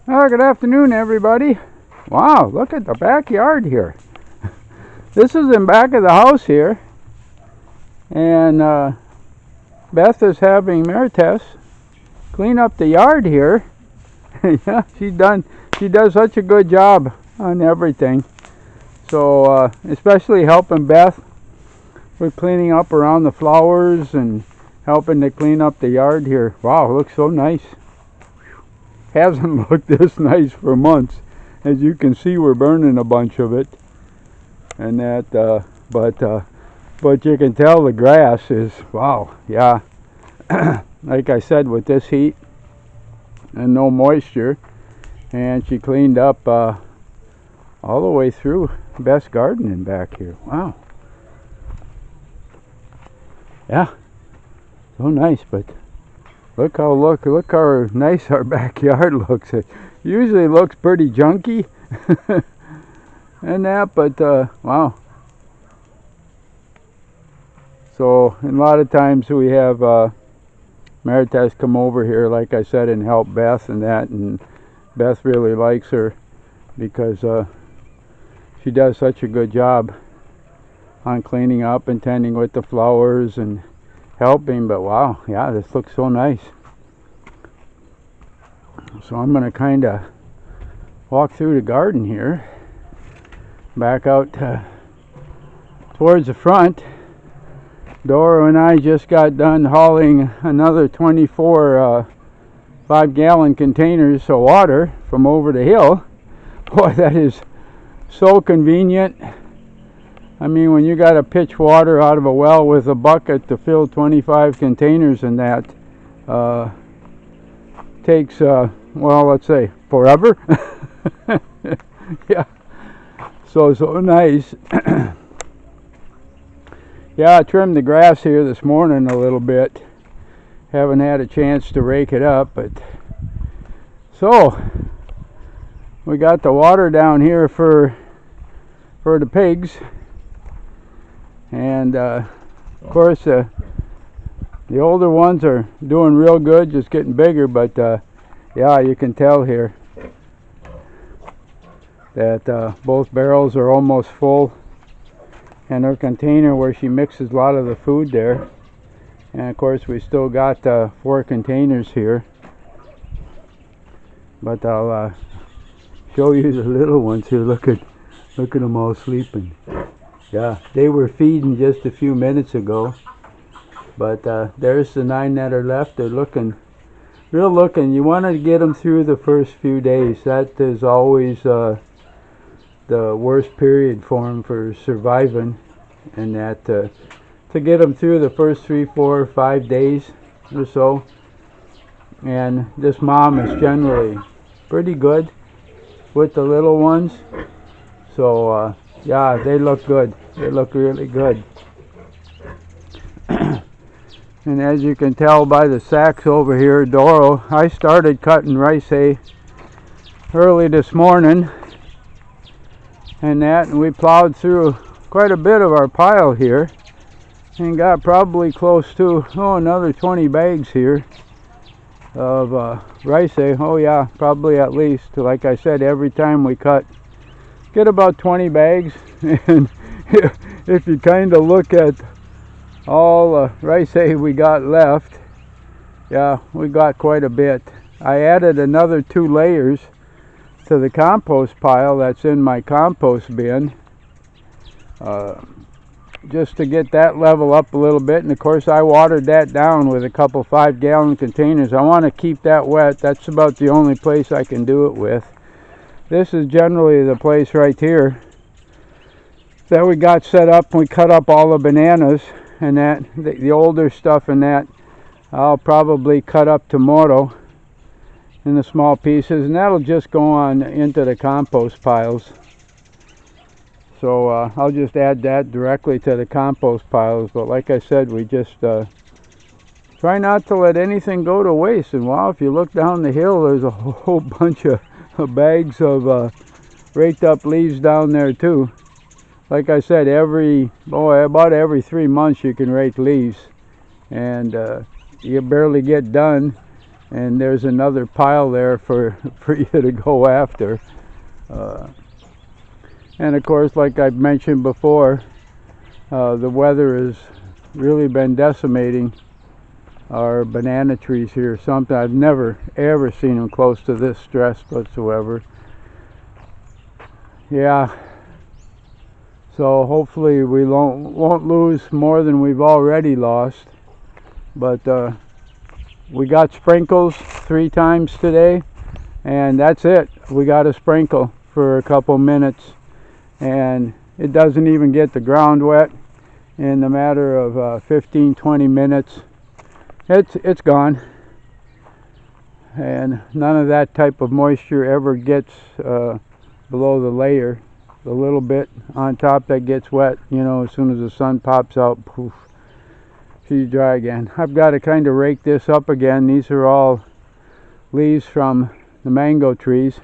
Oh, good afternoon, everybody. Wow, look at the backyard here. This is in back of the house here, and Beth is having Marites clean up the yard here. Yeah, she does such a good job on everything. So especially helping Beth with cleaning up around the flowers and helping to clean up the yard here. Wow, it looks so nice. Hasn't looked this nice for months. As you can see, we're burning a bunch of it, and that. But you can tell the grass is, wow, yeah. Like I said, with this heat and no moisture, and she cleaned up all the way through Beth's gardening back here. Wow. Yeah, so nice, but. Look how nice our backyard looks. It usually looks pretty junky and that, but wow. So a lot of times we have Marites come over here, like I said, and help Beth and that, and Beth really likes her because she does such a good job on cleaning up and tending with the flowers and helping. But wow, yeah, this looks so nice. So I'm going to kind of walk through the garden here, back out towards the front. Doro and I just got done hauling another 24 5-gallon containers of water from over the hill. Boy, that is so convenient. I mean, when you got to pitch water out of a well with a bucket to fill 25 containers, and that takes, well, let's say forever. Yeah, so nice. Yeah, I trimmed the grass here this morning a little bit. Haven't had a chance to rake it up, but so we got the water down here for the pigs. And of course the older ones are doing real good, just getting bigger, but yeah, you can tell here that both barrels are almost full, and her container where she mixes a lot of the food there. And of course we still got 4 containers here, but I'll show you the little ones here. Look at them all sleeping. Yeah, they were feeding just a few minutes ago, but there's the 9 that are left. They're looking. You want to get them through the first few days. That is always the worst period for them for surviving, and that to get them through the first 3, 4, 5 days or so. And this mom is generally pretty good with the little ones, so yeah, they look good. They look really good. And as you can tell by the sacks over here, Doro, I started cutting rice hay early this morning, and we plowed through quite a bit of our pile here and got probably close to another 20 bags here of rice hay. Oh yeah, probably at least. Like I said, every time we cut, get about 20 bags. And if you kind of look at all the rice hay we got left, yeah, we got quite a bit. I added another 2 layers to the compost pile that's in my compost bin, just to get that level up a little bit. And of course I watered that down with a couple 5-gallon containers. I want to keep that wet. That's about the only place I can do it with. This is generally the place right here that we got set up. We cut up all the bananas, and that the older stuff in that I'll probably cut up tomorrow in the small pieces, and that'll just go on into the compost piles. So I'll just add that directly to the compost piles. But like I said, we just try not to let anything go to waste. And wow, if you look down the hill, there's a whole bunch of bags of raked up leaves down there too. Like I said, about every 3 months you can rake leaves, and you barely get done, and there's another pile there for you to go after. And of course, like I've mentioned before, the weather has really been decimating our banana trees here. Something I've never ever seen them close to this stress whatsoever. Yeah, so hopefully we won't lose more than we've already lost, but we got sprinkles 3 times today, and that's it. We got a sprinkle for a couple minutes, and it doesn't even get the ground wet. In the matter of 15-20 minutes, it's gone, and none of that type of moisture ever gets below the layer. The little bit on top that gets wet, you know, as soon as the sun pops out, poof, she's dry again. I've got to kind of rake this up again. These are all leaves from the mango trees.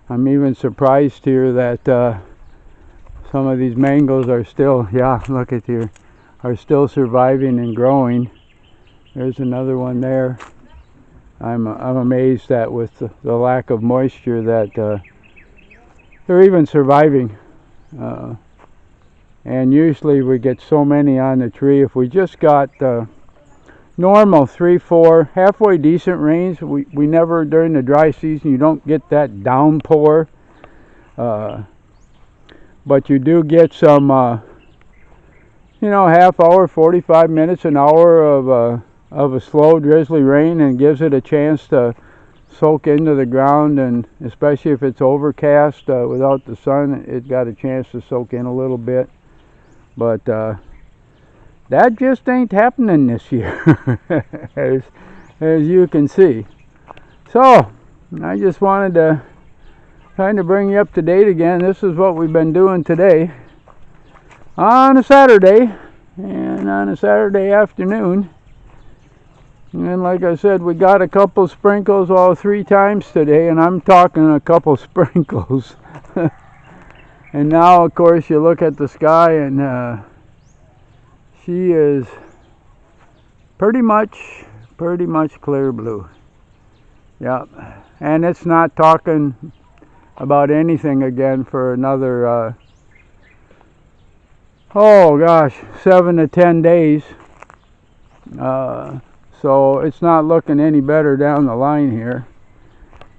I'm even surprised here that some of these mangoes are still, yeah, look at here, are still surviving and growing. There's another one there. I'm amazed that with the lack of moisture that they're even surviving. And usually we get so many on the tree. If we just got normal 3-4 halfway decent rains, we never, during the dry season, you don't get that downpour, but you do get some you know, half hour, 45 minutes, an hour of a slow drizzly rain, and gives it a chance to soak into the ground, and especially if it's overcast without the sun, it got a chance to soak in a little bit. But that just ain't happening this year, as you can see. So I just wanted to kind of bring you up to date again. This is what we've been doing today on a Saturday, and on a Saturday afternoon. And like I said, we got a couple sprinkles all 3 times today, and I'm talking a couple sprinkles. And now, of course, you look at the sky, and she is pretty much clear blue. Yep, and it's not talking about anything again for another oh gosh, 7 to 10 days. So it's not looking any better down the line here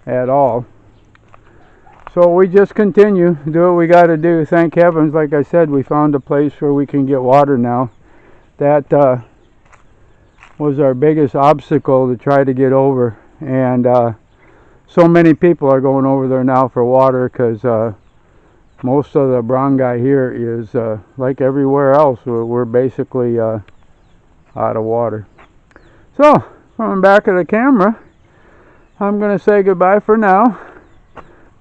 at all. So we just continue, do what we got to do. Thank heavens, like I said, we found a place where we can get water now. That was our biggest obstacle to try to get over. And so many people are going over there now for water, because most of the barangay here is like everywhere else. We're basically out of water. So, from the back of the camera, I'm going to say goodbye for now.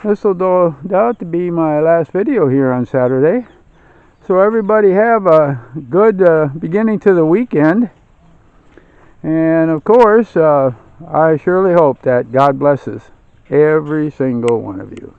This will no doubt to be my last video here on Saturday. So everybody have a good beginning to the weekend. And of course, I surely hope that God blesses every single one of you.